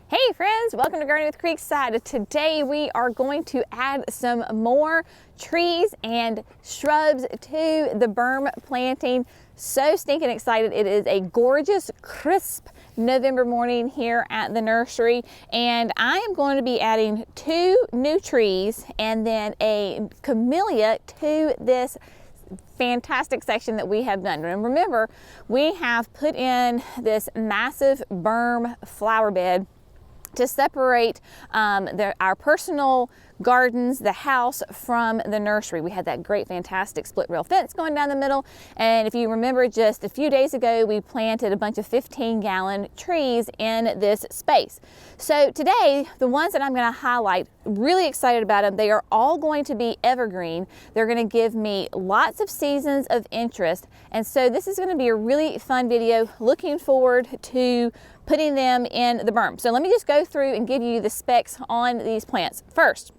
Hey friends, welcome to Gardening with Creekside. Today we are going to add some more trees and shrubs to the berm planting. So stinking excited. It is a gorgeous, crisp November morning here at the nursery, and I am going to be adding 2 new trees and then a camellia to this fantastic section that we have done. And remember, we have put in this massive berm flower bed to separate our personal gardens, the house, from the nursery. We had that great, fantastic split rail fence going down the middle. And if you remember, just a few days ago, we planted a bunch of 15-gallon trees in this space. So today, the ones that I'm going to highlight, really excited about them. They are all going to be evergreen. They're going to give me lots of seasons of interest. And so this is going to be a really fun video. Looking forward to putting them in the berm. So let me just go through and give you the specs on these plants. First,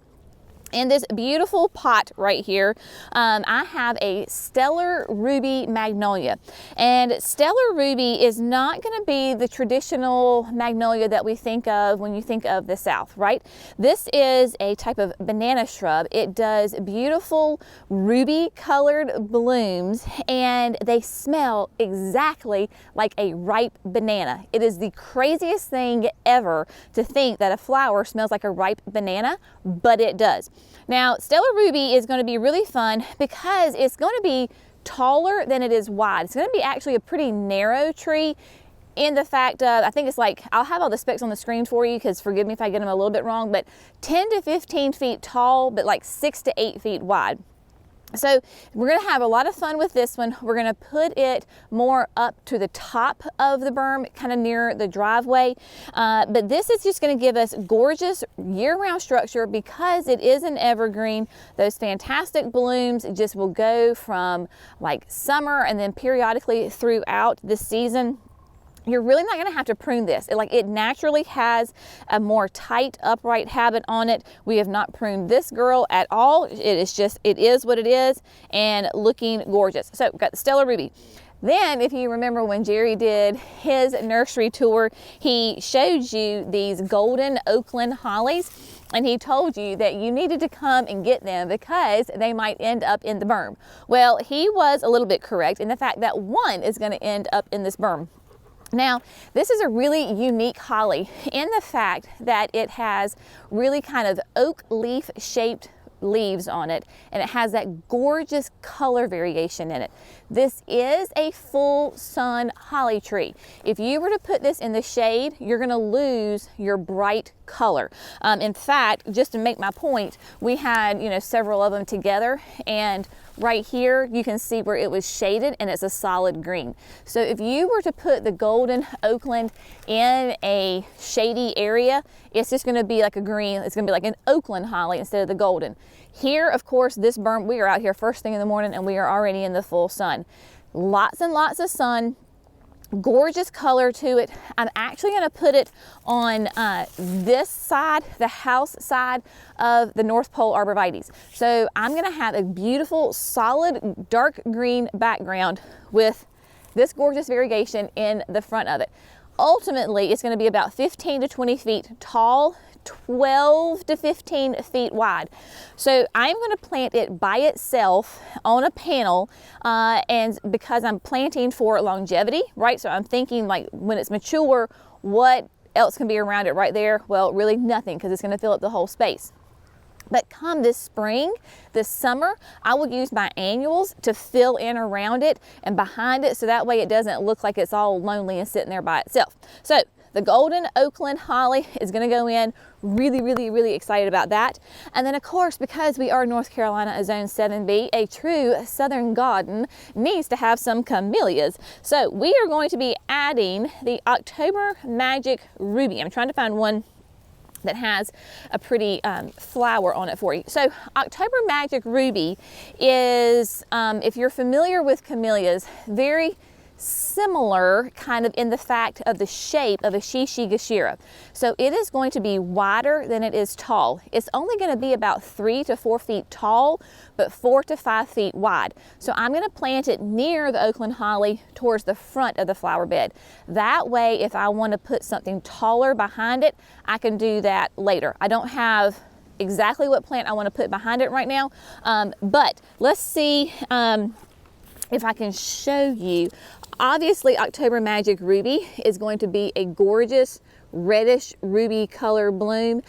in this beautiful pot right here, I have a Stellar Ruby magnolia. And Stellar Ruby is not going to be the traditional magnolia that we think of when you think of the South, right? This is a type of banana shrub. It does beautiful ruby colored blooms, and they smell exactly like a ripe banana. It is the craziest thing ever to think that a flower smells like a ripe banana, but it does. Now, Stellar Ruby is going to be really fun because it's going to be taller than it is wide. It's going to be actually a pretty narrow tree in the fact of, I think it's like, I'll have all the specs on the screen for you because forgive me if I get them a little bit wrong, but 10 to 15 feet tall, but like 6 to 8 feet wide. So we're going to have a lot of fun with this one. We're going to put it more up to the top of the berm, kind of near the driveway. But this is just going to give us gorgeous year-round structure because it is an evergreen. Those fantastic blooms just will go from like summer and then periodically throughout the season. You're really not going to have to prune this. It naturally has a more tight upright habit on it. We have not pruned this girl at all. It is what it is and looking gorgeous. So we've got the Stellar Ruby. Then, if you remember when Jerry did his nursery tour, he showed you these golden Oakland hollies, and he told you that you needed to come and get them because they might end up in the berm. Well, he was a little bit correct in the fact that one is going to end up in this berm. Now, this is a really unique holly in the fact that it has really kind of oak leaf shaped leaves on it, and it has that gorgeous color variation in it. This is a full sun holly tree. If you were to put this in the shade, you're going to lose your bright color. In fact, just to make my point, we had several of them together, and right here you can see where it was shaded and it's a solid green. So if you were to put the golden Oakland in a shady area, it's just going to be like a green. It's going to be like an Oakland holly instead of the golden. Here, of course, this berm, we are out here first thing in the morning and we are already in the full sun. Lots and lots of sun. Gorgeous color to it. I'm actually going to put it on this side, the house side of the North Pole arborvitaes. So I'm going to have a beautiful, solid, dark green background with this gorgeous variegation in the front of it. Ultimately, it's going to be about 15 to 20 feet tall, 12 to 15 feet wide. So I'm going to plant it by itself on a panel, and because I'm planting for longevity, right? So I'm thinking like when it's mature, what else can be around it right there? Well, really nothing, because it's going to fill up the whole space. But come this spring, this summer, I will use my annuals to fill in around it and behind it, so that way it doesn't look like it's all lonely and sitting there by itself. So the golden Oakland holly is going to go in. Really, really, really excited about that. And then, of course, because we are North Carolina, a Zone 7B, a true southern garden needs to have some camellias. So we are going to be adding the October Magic Ruby. I'm trying to find one that has a pretty flower on it for you. So October Magic Ruby is, if you're familiar with camellias, very similar kind of in the fact of the shape of a Shishigashira. So it is going to be wider than it is tall. It's only going to be about 3 to 4 feet tall, but 4 to 5 feet wide. So I'm going to plant it near the Oakland holly towards the front of the flower bed. That way, if I want to put something taller behind it, I can do that later. I don't have exactly what plant I want to put behind it right now, but let's see if I can show you. Obviously, October Magic Ruby is going to be a gorgeous reddish ruby color bloom.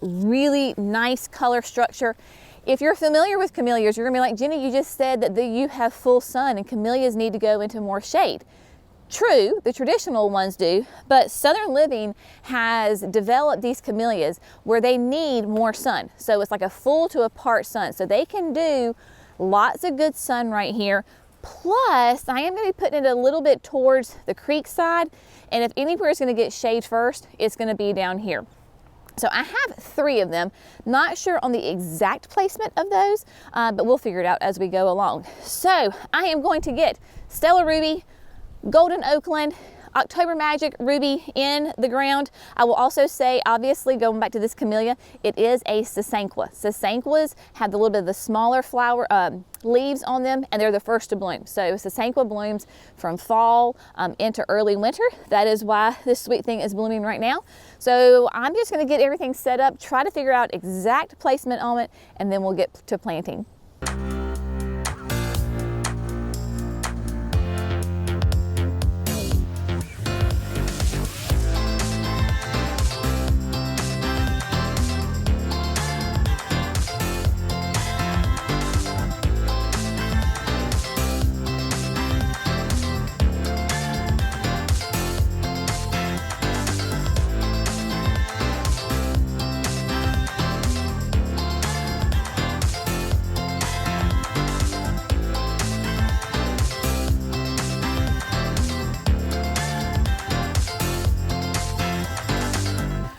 Really nice color structure. If you're familiar with camellias, you're gonna be like, Jenny, you just said that you have full sun and camellias need to go into more shade. True, the traditional ones do, but Southern Living has developed these camellias where they need more sun. So it's like a full to a part sun. So they can do lots of good sun right here. Plus, I am going to be putting it a little bit towards the creek side, and if anywhere is going to get shade first, it's going to be down here. So I have 3 of them. Not sure on the exact placement of those, but we'll figure it out as we go along. So I am going to get Stella Ruby, Golden Oakland, October Magic Ruby in the ground. I will also say, obviously, going back to this camellia, it is a sasanqua. Sasanquas have a little bit of the smaller flower leaves on them, and they're the first to bloom. So sasanqua blooms from fall into early winter. That is why this sweet thing is blooming right now. So I'm just going to get everything set up, try to figure out exact placement on it, and then we'll get to planting.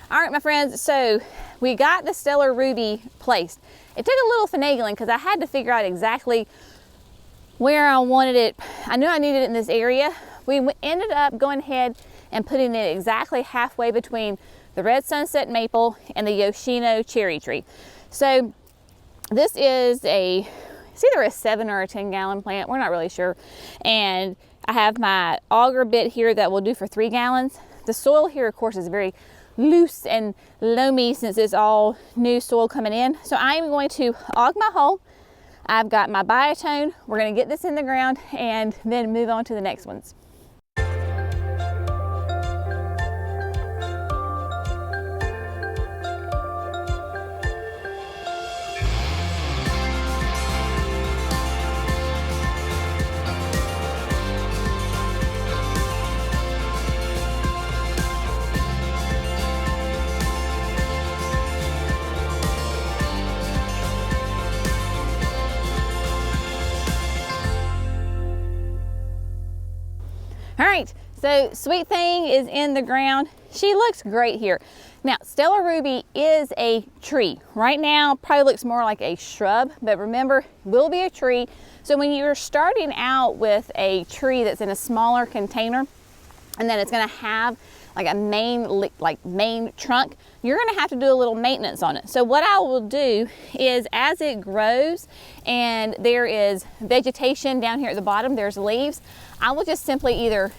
All right, my friends, so we got the Stellar Ruby placed. It took a little finagling because I had to figure out exactly where I wanted it. I knew I needed it in this area. We ended up going ahead and putting it exactly halfway between the red sunset maple and the Yoshino cherry tree. So this is it's either a 7 or a 10 gallon plant. We're not really sure. And I have my auger bit here that will do for 3 gallons. The soil here, of course, is very loose and loamy since it's all new soil coming in. So I'm going to aug my hole. I've got my biotone. We're going to get this in the ground and then move on to the next ones. All right, so Sweet Thing is in the ground. She looks great here. Now, Stella Ruby is a tree. Right now, probably looks more like a shrub, but remember, it will be a tree. So when you're starting out with a tree that's in a smaller container, and then it's gonna have like a main trunk, you're gonna have to do a little maintenance on it. So what I will do is as it grows and there is vegetation down here at the bottom, there's leaves, I will just simply either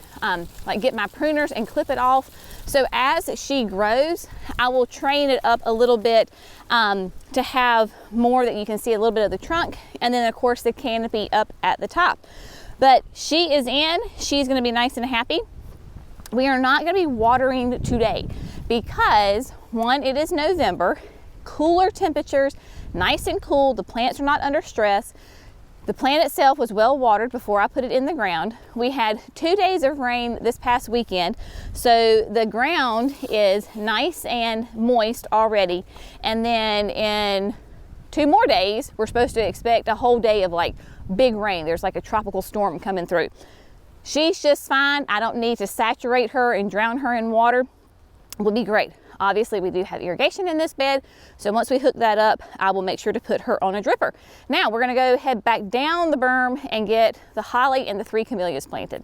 like get my pruners and clip it off. So as she grows, I will train it up a little bit to have more that you can see a little bit of the trunk, and then of course the canopy up at the top. But she is in, she's gonna be nice and happy. We are not going to be watering today because, one, it is November, cooler temperatures, nice and cool, the plants are not under stress. The plant itself was well watered before I put it in the ground. We had 2 days of rain this past weekend, so the ground is nice and moist already. And then in 2 more days, we're supposed to expect a whole day of like big rain. There's like a tropical storm coming through. She's just fine. I don't need to saturate her and drown her in water. Will be great. Obviously, we do have irrigation in this bed, so once we hook that up, I will make sure to put her on a dripper. Now, we're gonna go head back down the berm and get the holly and the 3 camellias planted.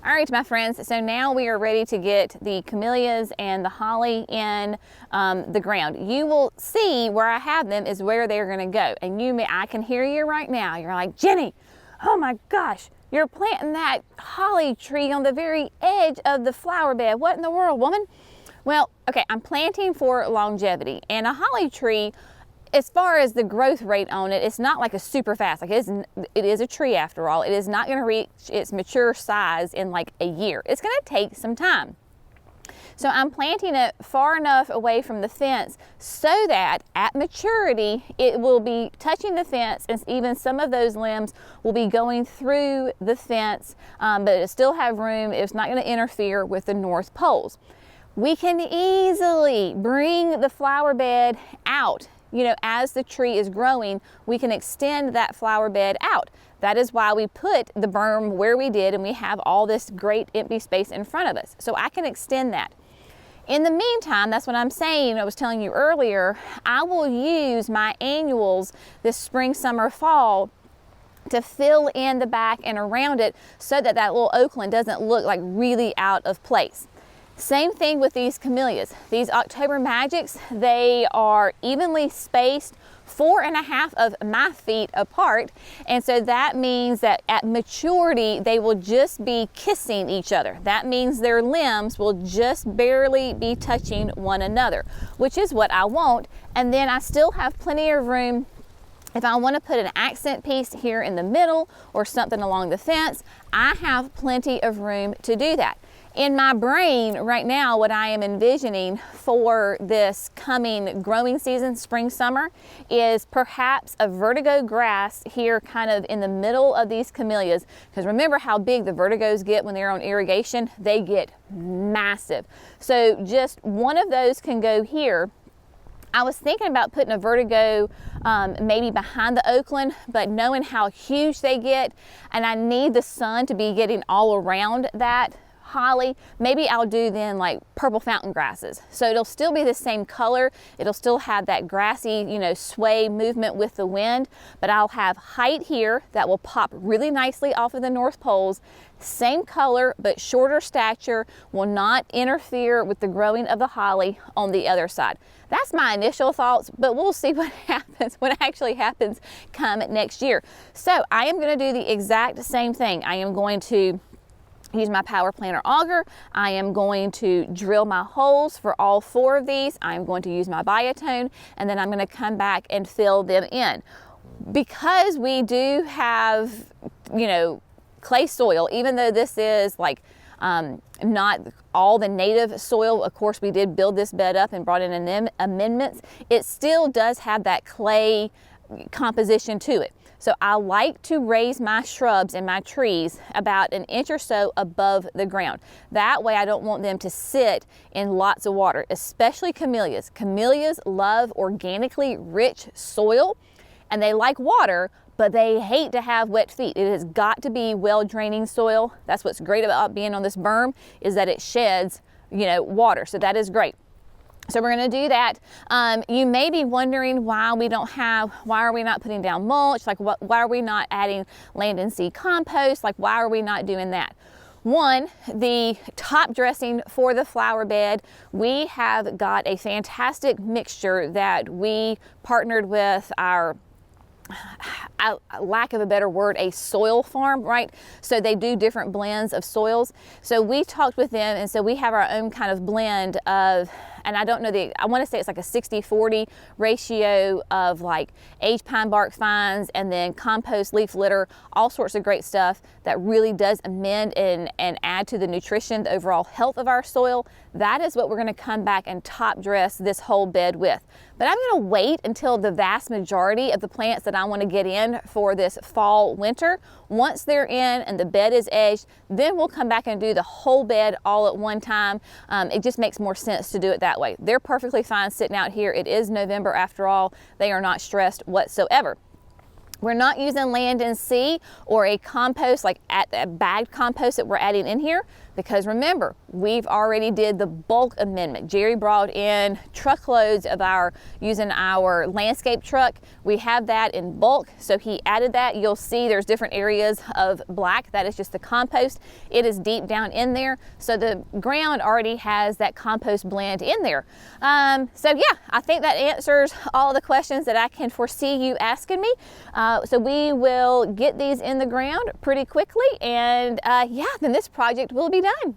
All right, my friends, so now we are ready to get the camellias and the holly in the ground. You will see where I have them is where they're gonna go. And I can hear you right now. You're like, Jenny, oh my gosh, you're planting that holly tree on the very edge of the flower bed. What in the world, woman? Well, okay, I'm planting for longevity, and a holly tree, as far as the growth rate on it, it's not like a super fast, like it is a tree after all. It is not gonna reach its mature size in like a year. It's gonna take some time. So I'm planting it far enough away from the fence so that at maturity, it will be touching the fence, and even some of those limbs will be going through the fence, but it'll still have room. It's not gonna interfere with the north poles. We can easily bring the flower bed out. You know, as the tree is growing, we can extend that flower bed out. That is why we put the berm where we did, and we have all this great empty space in front of us. So I can extend that. In the meantime, that's what I'm saying, I was telling you earlier, I will use my annuals this spring, summer, fall to fill in the back and around it so that that little Oakland doesn't look like really out of place. Same thing with these camellias. These October Magics, they are evenly spaced 4.5 of my feet apart. And so that means that at maturity, they will just be kissing each other. That means their limbs will just barely be touching one another, which is what I want. And then I still have plenty of room if I want to put an accent piece here in the middle or something along the fence. I have plenty of room to do that. In my brain right now, what I am envisioning for this coming growing season, spring, summer, is perhaps a vertigo grass here kind of in the middle of these camellias. Because remember how big the vertigos get when they're on irrigation? They get massive. So just one of those can go here. I was thinking about putting a vertigo maybe behind the Oakland, but knowing how huge they get, and I need the sun to be getting all around that holly, maybe I'll do then like purple fountain grasses. So it'll still be the same color. It'll still have that grassy, you know, sway movement with the wind, but I'll have height here that will pop really nicely off of the north poles. Same color, but shorter stature, will not interfere with the growing of the holly on the other side. That's my initial thoughts, but we'll see what happens, what actually happens come next year. So I am going to do the exact same thing. I am going to use my power planter auger. I am going to drill my holes for all 4 of these. I'm going to use my biotone, and then I'm going to come back and fill them in. Because we do have, you know, clay soil, even though this is like not all the native soil, of course we did build this bed up and brought in amendments, it still does have that clay composition to it. So I like to raise my shrubs and my trees about 1 inch or so above the ground. That way I don't want them to sit in lots of water, especially camellias. Camellias love organically rich soil, and they like water, but they hate to have wet feet. It has got to be well draining soil. That's what's great about being on this berm, is that it sheds, you know, water. So that is great. So we're going to do that. You may be wondering why are we not putting down mulch? Like why are we not adding land and seed compost? Like why are we not doing that? One, the top dressing for the flower bed, we have got a fantastic mixture that we partnered with our, lack of a better word, a soil farm, right? So they do different blends of soils. So we talked with them, and so we have our own kind of blend of, and I don't know I want to say it's like a 60-40 ratio of like aged pine bark fines and then compost, leaf litter, all sorts of great stuff that really does amend and add to the nutrition, the overall health of our soil. That is what we're going to come back and top dress this whole bed with. But I'm going to wait until the vast majority of the plants that I want to get in for this fall, winter, once they're in and the bed is edged, then we'll come back and do the whole bed all at one time. It just makes more sense to do it that way. They're perfectly fine sitting out here. It is November after all. They are not stressed whatsoever. We're not using land and sea or a compost like at a bagged compost that we're adding in here, because remember, we've already did the bulk amendment. Jerry brought in truckloads of using our landscape truck. We have that in bulk, so he added that. You'll see there's different areas of black. That is just the compost. It is deep down in there, so the ground already has that compost blend in there. So yeah, I think that answers all the questions that I can foresee you asking me. So we will get these in the ground pretty quickly, and yeah, then this project will be done.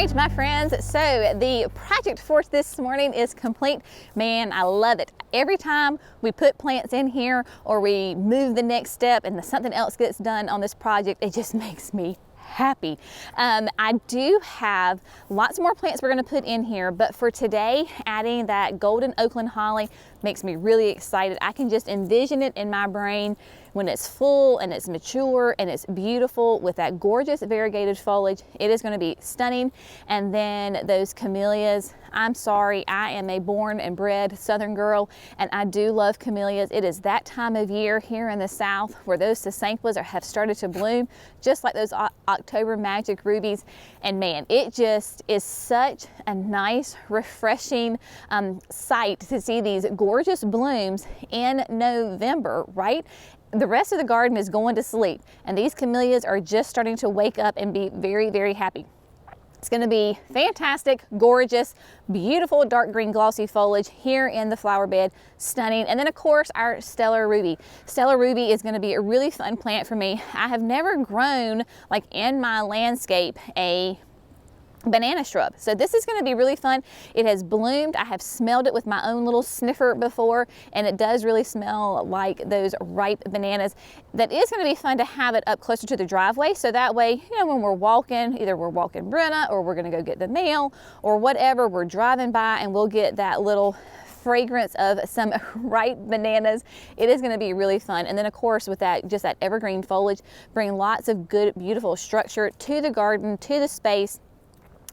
right, my friends, so the project for this morning is complete. Man, I love it. Every time we put plants in here or we move the next step and something else gets done on this project, it just makes me happy. I do have lots more plants we're going to put in here, but for today, adding that golden Oakland holly makes me really excited. I can just envision it in my brain when it's full and it's mature and it's beautiful with that gorgeous variegated foliage. It is going to be stunning. And then those camellias, I'm sorry, I am a born and bred Southern girl, and I do love camellias. It is that time of year here in the South where those sasanquas have started to bloom, just like those October magic rubies. And man, it just is such a nice, refreshing sight to see these gorgeous blooms in November, right? The rest of the garden is going to sleep, and these camellias are just starting to wake up and be very, very happy. It's going to be fantastic, gorgeous, beautiful dark green glossy foliage here in the flower bed. Stunning. And then of course our Stellar Ruby. Stellar Ruby is going to be a really fun plant for me. I have never grown, like in my landscape, a banana shrub. So this is going to be really fun. It has bloomed. I have smelled it with my own little sniffer before, and it does really smell like those ripe bananas. That is going to be fun to have it up closer to the driveway, so that way, you know, when we're walking, either we're walking Brenna or we're going to go get the mail or whatever, we're driving by and we'll get that little fragrance of some ripe bananas. It is going to be really fun. And then of course with that, just that evergreen foliage, bring lots of good, beautiful structure to the garden, to the space.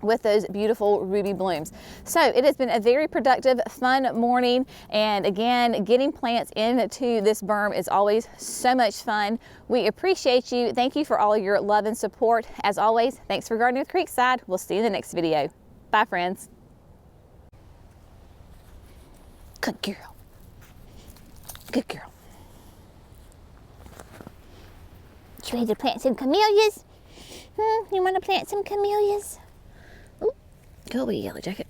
with those beautiful ruby blooms. So it has been a very productive, fun morning. And again, getting plants into this berm is always so much fun. We appreciate you. Thank you for all your love and support. As always, thanks for gardening with Creekside. We'll see you in the next video. Bye, friends. Good girl. Good girl. You ready to plant some camellias? You want to plant some camellias? Ooh, go away, yellow jacket.